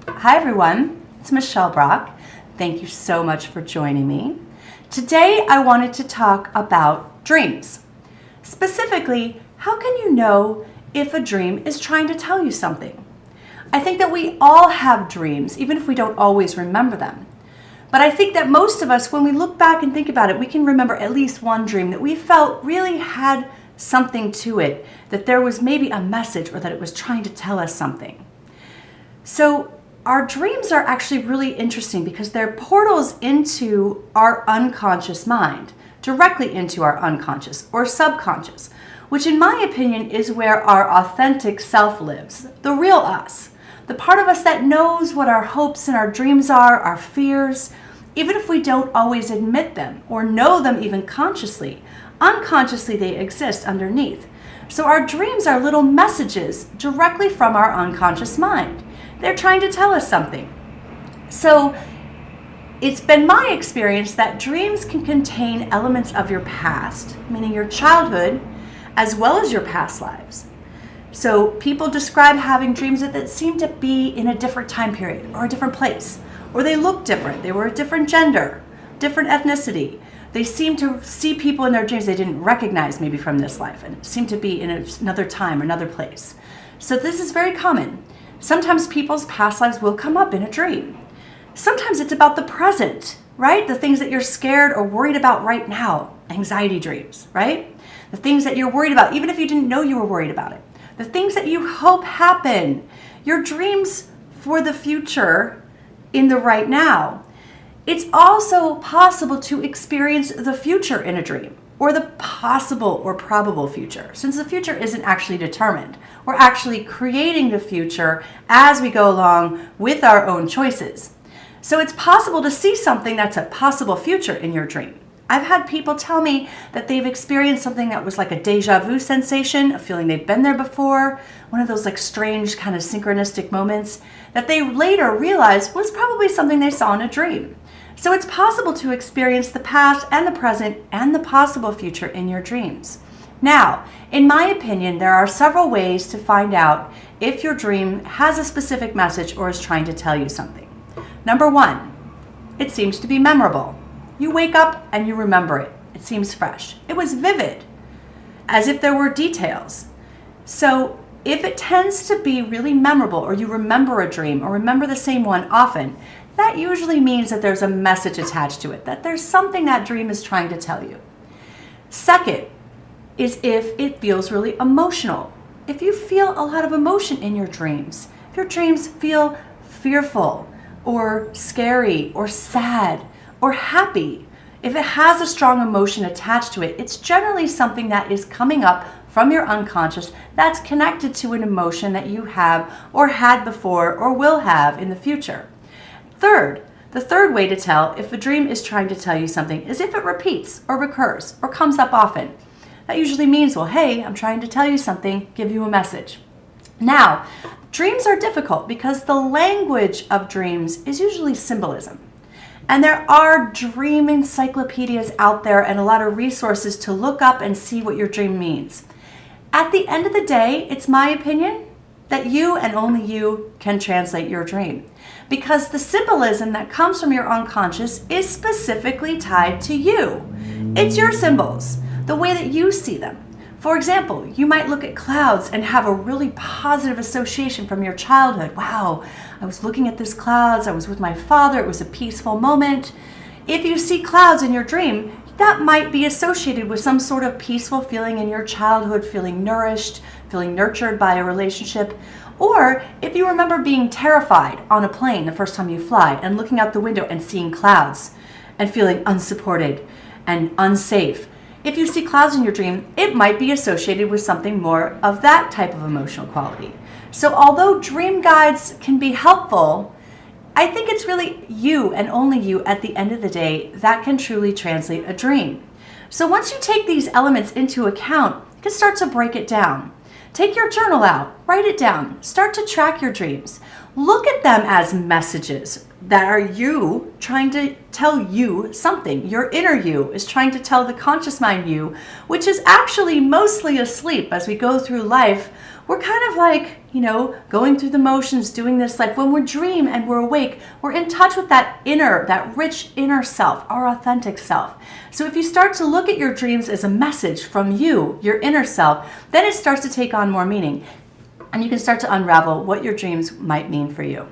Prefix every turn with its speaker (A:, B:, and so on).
A: Hi everyone, it's Michelle Brock. Thank you so much for joining me. Today I wanted to talk about dreams. Specifically, how can you know if a dream is trying to tell you something? I think that we all have dreams, even if we don't always remember them. But I think that most of us, when we look back and think about it, we can remember at least one dream that we felt really had something to it, that there was maybe a message or that it was trying to tell us something. So our dreams are actually really interesting because they're portals into our unconscious mind, directly into our unconscious or subconscious, which in my opinion is where our authentic self lives, the real us, the part of us that knows what our hopes and our dreams are, our fears, even if we don't always admit them or know them even consciously. Unconsciously they exist underneath. So our dreams are little messages directly from our unconscious mind. They're trying to tell us something. So it's been my experience that dreams can contain elements of your past, meaning your childhood, as well as your past lives. So people describe having dreams that seem to be in a different time period or a different place, or they look different. They were a different gender, different ethnicity. They seem to see people in their dreams they didn't recognize maybe from this life and seem to be in another time, another place. So this is very common. Sometimes people's past lives will come up in a dream. Sometimes it's about the present, right? The things that you're scared or worried about right now, anxiety dreams, right? The things that you're worried about, even if you didn't know you were worried about it. The things that you hope happen, your dreams for the future in the right now. It's also possible to experience the future in a dream, or the possible or probable future, since the future isn't actually determined. We're actually creating the future as we go along with our own choices. So it's possible to see something that's a possible future in your dream. I've had people tell me that they've experienced something that was like a deja vu sensation, a feeling they've been there before, one of those like strange kind of synchronistic moments that they later realized was probably something they saw in a dream. So it's possible to experience the past and the present and the possible future in your dreams. Now, in my opinion, there are several ways to find out if your dream has a specific message or is trying to tell you something. Number one, it seems to be memorable. You wake up and you remember it. It seems fresh. It was vivid, as if there were details. So if it tends to be really memorable, or you remember a dream or remember the same one often, that usually means that there's a message attached to it, that there's something that dream is trying to tell you. Second is if it feels really emotional. If you feel a lot of emotion in your dreams, if your dreams feel fearful or scary or sad or happy, if it has a strong emotion attached to it, it's generally something that is coming up from your unconscious that's connected to an emotion that you have or had before or will have in the future. The third way to tell if a dream is trying to tell you something is if it repeats or recurs or comes up often. That usually means, well, hey, I'm trying to tell you something, give you a message. Now, dreams are difficult because the language of dreams is usually symbolism. And there are dream encyclopedias out there and a lot of resources to look up and see what your dream means. At the end of the day, it's my opinion that you and only you can translate your dream, because the symbolism that comes from your unconscious is specifically tied to you. It's your symbols, the way that you see them. For example, you might look at clouds and have a really positive association from your childhood. Wow, I was looking at these clouds, I was with my father, it was a peaceful moment. If you see clouds in your dream, that might be associated with some sort of peaceful feeling in your childhood, feeling nourished, feeling nurtured by a relationship. Or if you remember being terrified on a plane the first time you fly and looking out the window and seeing clouds and feeling unsupported and unsafe. If you see clouds in your dream, it might be associated with something more of that type of emotional quality. So although dream guides can be helpful, I think it's really you and only you at the end of the day that can truly translate a dream. So once you take these elements into account, you can start to break it down. Take your journal out, write it down, start to track your dreams. Look at them as messages that are you trying to tell you something. Your inner you is trying to tell the conscious mind you, which is actually mostly asleep as we go through life. we're kind of like, going through the motions, doing this. Like when we dream and we're awake, we're in touch with that rich inner self, our authentic self. So if you start to look at your dreams as a message from you, your inner self, then it starts to take on more meaning. And you can start to unravel what your dreams might mean for you.